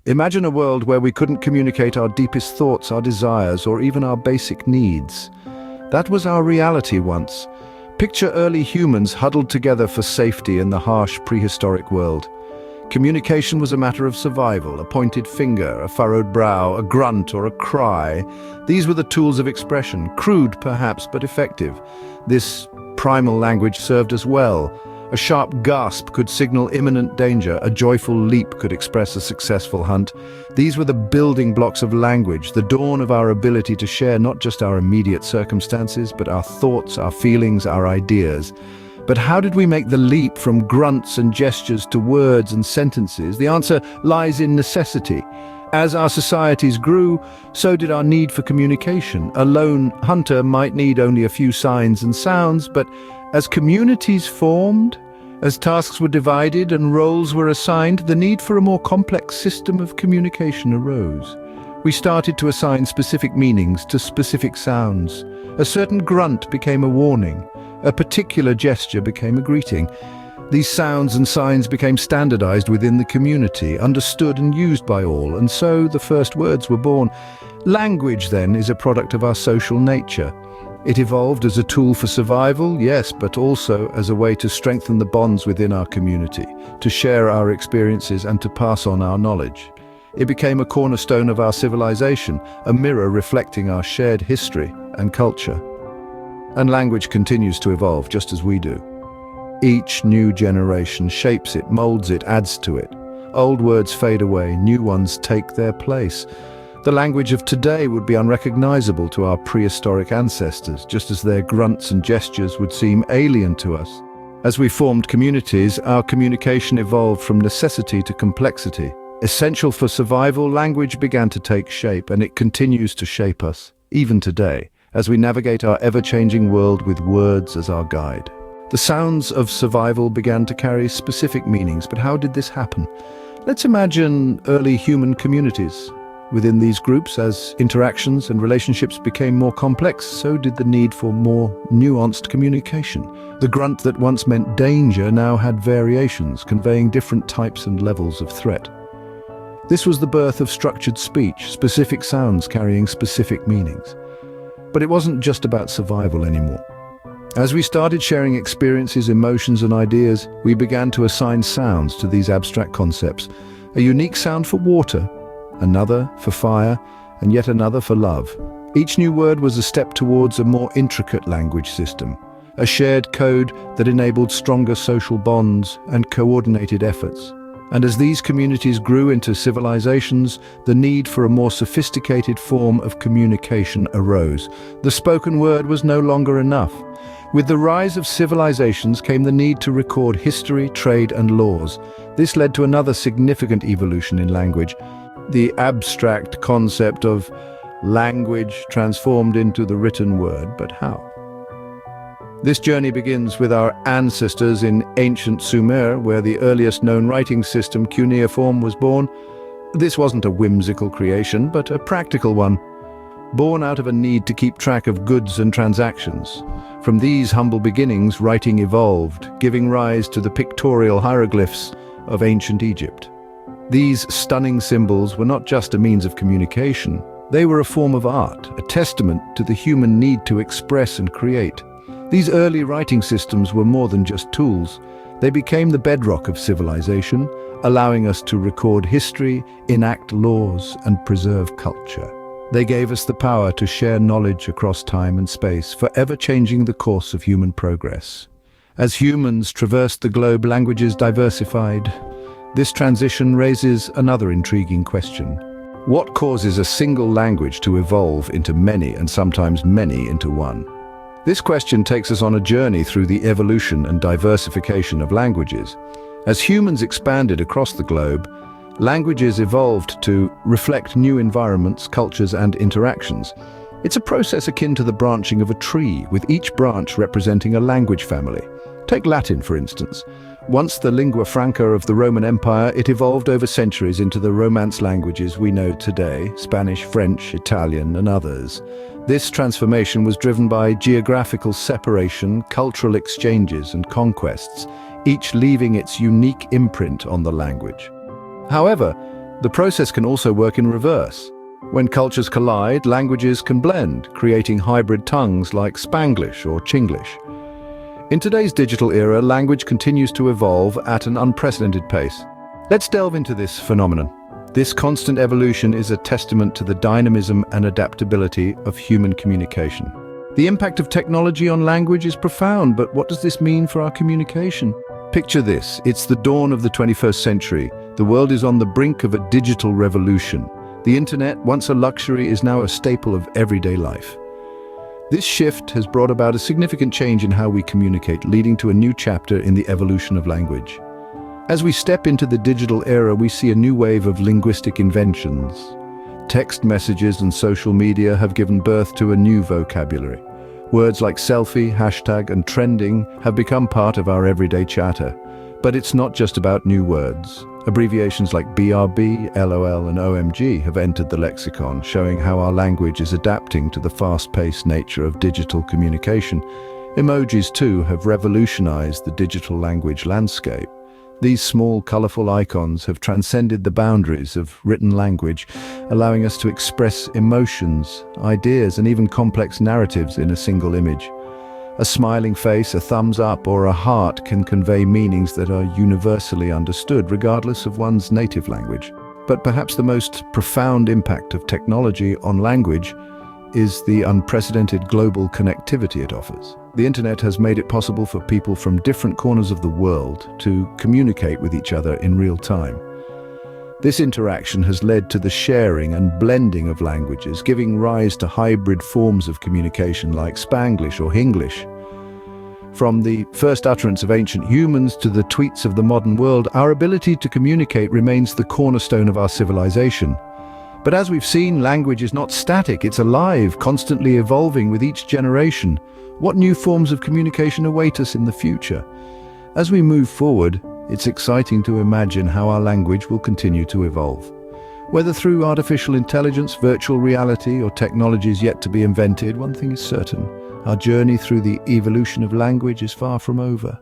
Imagine a world where we couldn't communicate our deepest thoughts, our desires, or even our basic needs. That was our reality once. Picture early humans huddled together for safety in the harsh prehistoric world. Communication was a matter of survival, a pointed finger, a furrowed brow, a grunt or a cry. These were the tools of expression, crude perhaps, but effective. This primal language served us well. A sharp gasp could signal imminent danger, a joyful leap could express a successful hunt. These were the building blocks of language, the dawn of our ability to share not just our immediate circumstances, but our thoughts, our feelings, our ideas. But how did we make the leap from grunts and gestures to words and sentences? The answer lies in necessity. As our societies grew, so did our need for communication. A lone hunter might need only a few signs and sounds, but as communities formed, as tasks were divided and roles were assigned, the need for a more complex system of communication arose. We started to assign specific meanings to specific sounds. A certain grunt became a warning. A particular gesture became a greeting. These sounds and signs became standardized within the community, understood and used by all, and so the first words were born. Language, then, is a product of our social nature. It evolved as a tool for survival, yes, but also as a way to strengthen the bonds within our community, to share our experiences and to pass on our knowledge. It became a cornerstone of our civilization, a mirror reflecting our shared history and culture. And language continues to evolve just as we do. Each new generation shapes it, molds it, adds to it. Old words fade away, new ones take their place. The language of today would be unrecognizable to our prehistoric ancestors, just as their grunts and gestures would seem alien to us. As we formed communities, our communication evolved from necessity to complexity. Essential for survival, language began to take shape, and it continues to shape us, even today, as we navigate our ever-changing world with words as our guide. The sounds of survival began to carry specific meanings, but how did this happen? Let's imagine early human communities. Within these groups, as interactions and relationships became more complex, so did the need for more nuanced communication. The grunt that once meant danger now had variations, conveying different types and levels of threat. This was the birth of structured speech, specific sounds carrying specific meanings. But it wasn't just about survival anymore. As we started sharing experiences, emotions, and ideas, we began to assign sounds to these abstract concepts. A unique sound for water, another for fire, and yet another for love. Each new word was a step towards a more intricate language system, a shared code that enabled stronger social bonds and coordinated efforts. And as these communities grew into civilizations, the need for a more sophisticated form of communication arose. The spoken word was no longer enough. With the rise of civilizations came the need to record history, trade, and laws. This led to another significant evolution in language. The abstract concept of language transformed into the written word, but how? This journey begins with our ancestors in ancient Sumer, where the earliest known writing system, cuneiform, was born. This wasn't a whimsical creation, but a practical one, born out of a need to keep track of goods and transactions. From these humble beginnings, writing evolved, giving rise to the pictorial hieroglyphs of ancient Egypt. These stunning symbols were not just a means of communication. They were a form of art, a testament to the human need to express and create. These early writing systems were more than just tools. They became the bedrock of civilization, allowing us to record history, enact laws, and preserve culture. They gave us the power to share knowledge across time and space, forever changing the course of human progress. As humans traversed the globe, languages diversified. This transition raises another intriguing question. What causes a single language to evolve into many, and sometimes many into one? This question takes us on a journey through the evolution and diversification of languages. As humans expanded across the globe, languages evolved to reflect new environments, cultures, and interactions. It's a process akin to the branching of a tree, with each branch representing a language family. Take Latin, for instance. Once the lingua franca of the Roman Empire, it evolved over centuries into the Romance languages we know today, Spanish, French, Italian, and others. This transformation was driven by geographical separation, cultural exchanges, and conquests, each leaving its unique imprint on the language. However, The process can also work in reverse. When cultures collide, languages can blend, creating hybrid tongues like Spanglish or Chinglish. In today's digital era, language continues to evolve at an unprecedented pace. Let's delve into this phenomenon. This constant evolution is a testament to the dynamism and adaptability of human communication. The impact of technology on language is profound, but what does this mean for our communication? Picture this, it's the dawn of the 21st century. The world is on the brink of a digital revolution. The internet, once a luxury, is now a staple of everyday life. This shift has brought about a significant change in how we communicate, leading to a new chapter in the evolution of language. As we step into the digital era, we see a new wave of linguistic inventions. Text messages and social media have given birth to a new vocabulary. Words like selfie, hashtag, and trending have become part of our everyday chatter. But it's not just about new words. Abbreviations like BRB, LOL, and OMG have entered the lexicon, showing how our language is adapting to the fast-paced nature of digital communication. Emojis, too, have revolutionized the digital language landscape. These small, colorful icons have transcended the boundaries of written language, allowing us to express emotions, ideas, and even complex narratives in a single image. A smiling face, a thumbs up, or a heart can convey meanings that are universally understood, regardless of one's native language. But perhaps the most profound impact of technology on language is the unprecedented global connectivity it offers. The internet has made it possible for people from different corners of the world to communicate with each other in real time. This interaction has led to the sharing and blending of languages, giving rise to hybrid forms of communication like Spanglish or Hinglish. From the first utterance of ancient humans to the tweets of the modern world, our ability to communicate remains the cornerstone of our civilization. But as we've seen, language is not static, it's alive, constantly evolving with each generation. What new forms of communication await us in the future? As we move forward, it's exciting to imagine how our language will continue to evolve. Whether through artificial intelligence, virtual reality, or technologies yet to be invented, one thing is certain: our journey through the evolution of language is far from over.